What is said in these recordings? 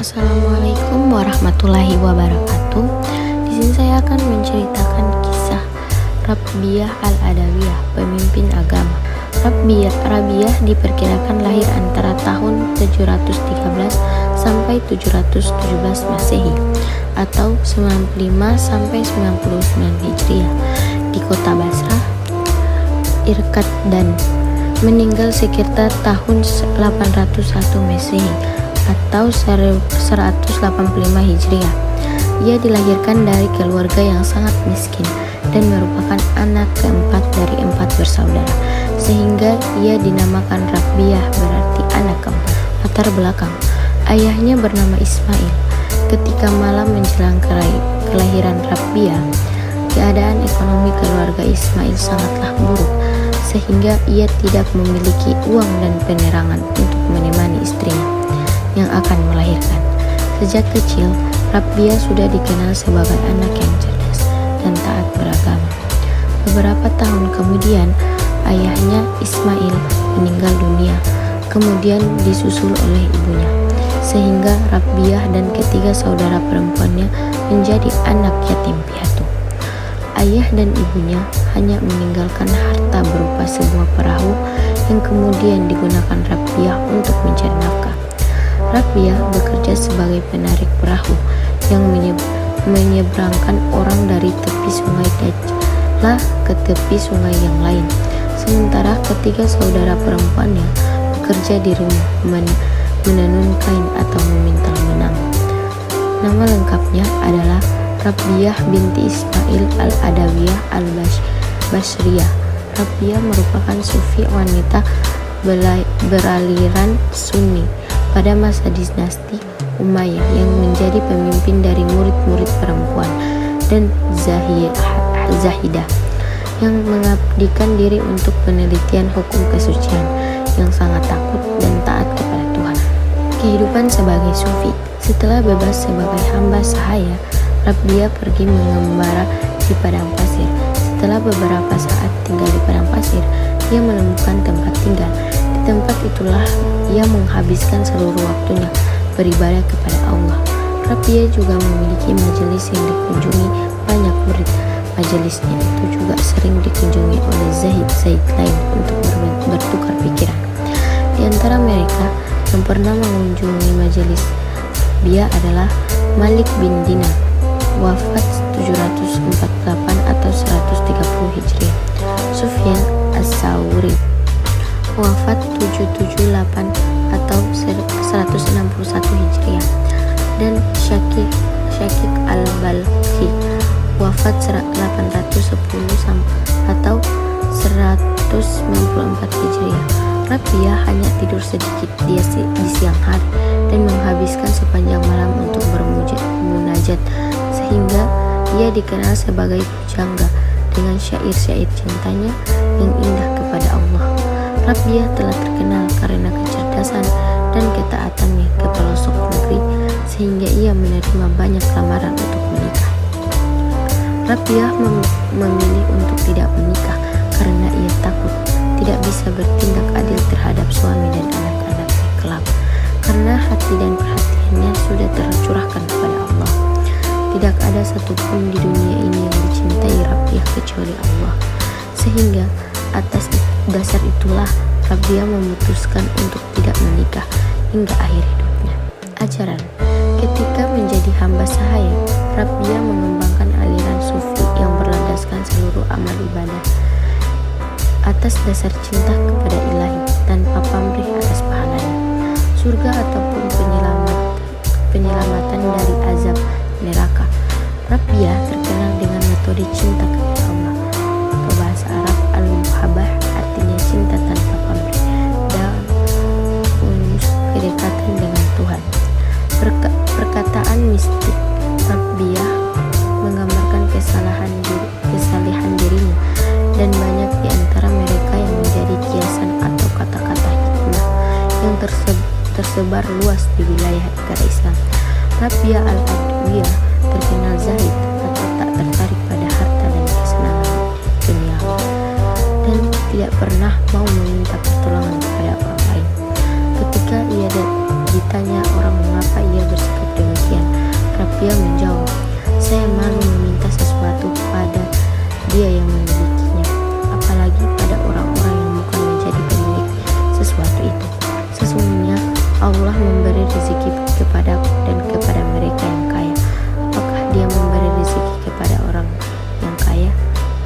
Assalamualaikum warahmatullahi wabarakatuh. Di sini saya akan menceritakan kisah Rabiah al-Adawiyah, pemimpin agama. Rabiah diperkirakan lahir antara tahun 713 sampai 717 Masehi atau 95 sampai 99 Hijriah di kota Basrah, Irkat, dan meninggal sekitar tahun 801 Masehi atau 185 Hijriah. Ia dilahirkan dari keluarga yang sangat miskin dan merupakan anak keempat dari 4 bersaudara, sehingga ia dinamakan Rabiah, berarti anak keempat. Latar belakang: ayahnya bernama Ismail. Ketika malam menjelang kelahiran Rabiah, keadaan ekonomi keluarga Ismail sangatlah buruk, sehingga ia tidak memiliki uang dan penerangan untuk menemani istrinya yang akan melahirkan. Sejak kecil, Rabiah sudah dikenal sebagai anak yang cerdas dan taat beragama. Beberapa tahun kemudian, ayahnya Ismail meninggal dunia, kemudian disusul oleh ibunya, sehingga Rabiah dan ketiga saudara perempuannya menjadi anak yatim piatu. Ayah dan ibunya hanya meninggalkan harta berupa sebuah perahu yang kemudian digunakan Rabiah untuk mencari nafkah. Rabiah bekerja sebagai penarik perahu yang menyeberangkan orang dari tepi sungai Dajlah ke tepi sungai yang lain. Sementara ketiga saudara perempuannya bekerja di rumah, menenun kain atau memintal benang. Nama lengkapnya adalah Rabiah binti Ismail al-Adawiyah al-Basriyah. Rabiah merupakan sufi wanita beraliran Sunni pada masa dinasti Umayyah yang menjadi pemimpin dari murid-murid perempuan, dan Zahidah yang mengabdikan diri untuk penelitian hukum kesucian, yang sangat takut dan taat kepada Tuhan. Kehidupan sebagai sufi: setelah bebas sebagai hamba sahaya, Rabiah pergi mengembara di padang pasir. Setelah beberapa saat tinggal di padang pasir, ia menemukan tempat tinggal. Di tempat itulah ia menghabiskan seluruh waktunya beribadah kepada Allah. Rabiah juga memiliki majelis yang dikunjungi banyak murid. Majelisnya itu juga sering dikunjungi oleh Zaid lain untuk bertukar pikiran. Di antara mereka yang pernah mengunjungi majelis Rabiah adalah Malik bin Dinar, wafat 748 atau 130 Hijriah. Sufyan as-Sawri, wafat 778 atau 161 Hijriah, dan Syakik al-Balkhi, wafat 810 atau 194 Hijriah. Rabiah hanya tidur sedikit di siang hari dan menghabiskan sepanjang malam untuk bermunajat, sehingga ia dikenal sebagai pujangga dengan syair-syair cintanya yang indah kepada Allah. Rabiah telah terkenal karena kecerdasan dan ketaatannya ke pelosok negeri, sehingga ia menerima banyak lamaran untuk menikah. Rabiah memilih untuk tidak menikah karena ia takut tidak bisa bertindak adil terhadap suami dan anak-anaknya kelak, karena hati dan perhatiannya sudah tercurahkan kepada Allah. Tidak ada satupun di dunia ini yang dicintai Rabiah kecuali Allah, sehingga atas dasar itulah Rabiah memutuskan untuk tidak menikah hingga akhir hidupnya. Ajaran: ketika menjadi hamba sahaya, Rabiah mengembangkan aliran sufi yang berlandaskan seluruh amal ibadah atas dasar cinta kepada Ilahi tanpa pamrih atas pahalanya, surga ataupun penyelamatan dari azab neraka. Rabiah terkenal dengan metode cinta kepada Allah. Ke bahasa Arab, al-muhabah artinya cinta tanpa pamrih dan kedekatan dengan Tuhan. Perkataan mistik Rabiah menggambarkan kesalehan dirinya, dan banyak di antara mereka yang menjadi kiasan atau kata-kata hikmah yang tersebar luas di wilayah negara Islam. Rabiah al-Adawiyah terkenal zahid atau tak tertarik pada harta dan kesenangan duniawi, dan tidak pernah mau meminta pertolongan kepada orang lain. Ketika ia ditanya orang mengapa ia bersikap Rabiah menjawab, "Saya malu meminta sesuatu pada Dia yang memilikinya, apalagi pada orang-orang yang bukan menjadi pemilik sesuatu itu. Sesungguhnya Allah memberi rezeki kepadaku dan kepada mereka yang kaya. Apakah Dia memberi rezeki kepada orang yang kaya?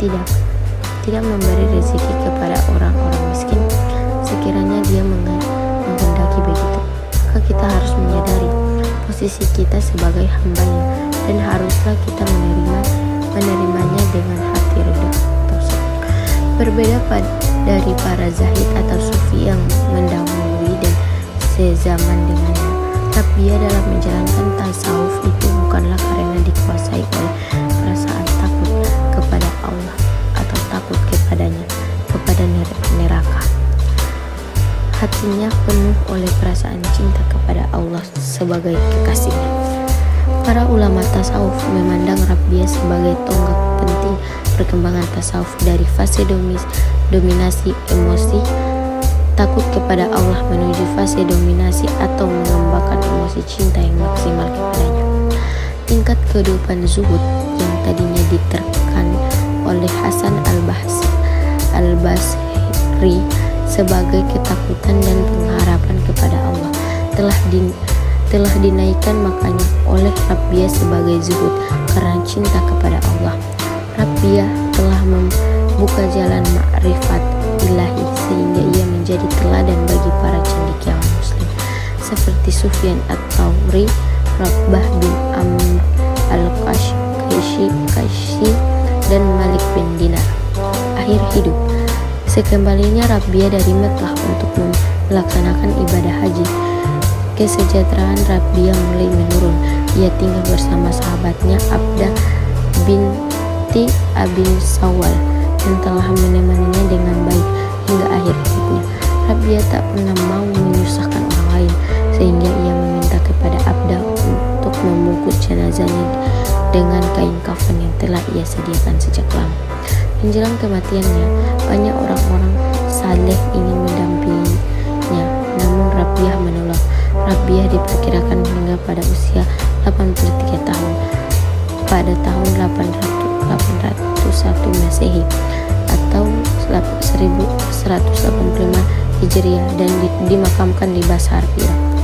Tidak memberi rezeki kepada orang-orang miskin. Sekiranya Dia menghendaki begitu, maka kita harus menyadari posisi kita sebagai hamba-Nya dan haruslah kita menerimanya dengan hati reda." Berbeda dari para zahid atau sufi yang mendahului dan sezaman dengannya, Rabiah dalam menjalankan tasawuf itu bukanlah karena dikuasai oleh perasaan takut kepada Allah atau takut kepada neraka. Hatinya penuh oleh perasaan cinta kepada Allah sebagai kekasihnya. Para ulama tasawuf memandang Rabiah sebagai tonggak penting perkembangan tasawuf dari fase dominasi emosi takut kepada Allah menuju fase dominasi atau mengembangkan emosi cinta yang maksimal kepadanya. Tingkat kehidupan zuhud yang tadinya diterkan oleh Hasan al-Basri sebagai ketakutan dan pengharapan kepada Allah telah dinaikkan makanya oleh Rabiah sebagai zuhud karena cinta kepada Allah. Rabiah telah membuka jalan ma'rifat ilahi sehingga ia menjadi teladan bagi para cendekiawan muslim seperti Sufyan at-Tsauri, Rabbah bin Amr al-Qashqai dan Malik bin Dinar. Akhir hidup. Sekembalinya Rabiah dari Mekkah untuk melaksanakan ibadah haji, kesejahteraan Rabiah mulai menurun. Ia tinggal bersama sahabatnya Abdah binti Abin Sawal yang telah menemaninya dengan baik hingga akhir hidupnya. Rabiah tak pernah mau menyusahkan orang lain sehingga ia meminta kepada Abdah untuk membungkus jenazahnya dengan kain kafan yang telah ia sediakan sejak lama. Menjelang kematiannya, banyak orang-orang saleh ingin mendampinginya, namun Rabiah menolak. Rabiah diperkirakan meninggal pada usia 83 tahun pada tahun 801 Masehi atau 1185 Hijriah dan dimakamkan di Basra, Irak.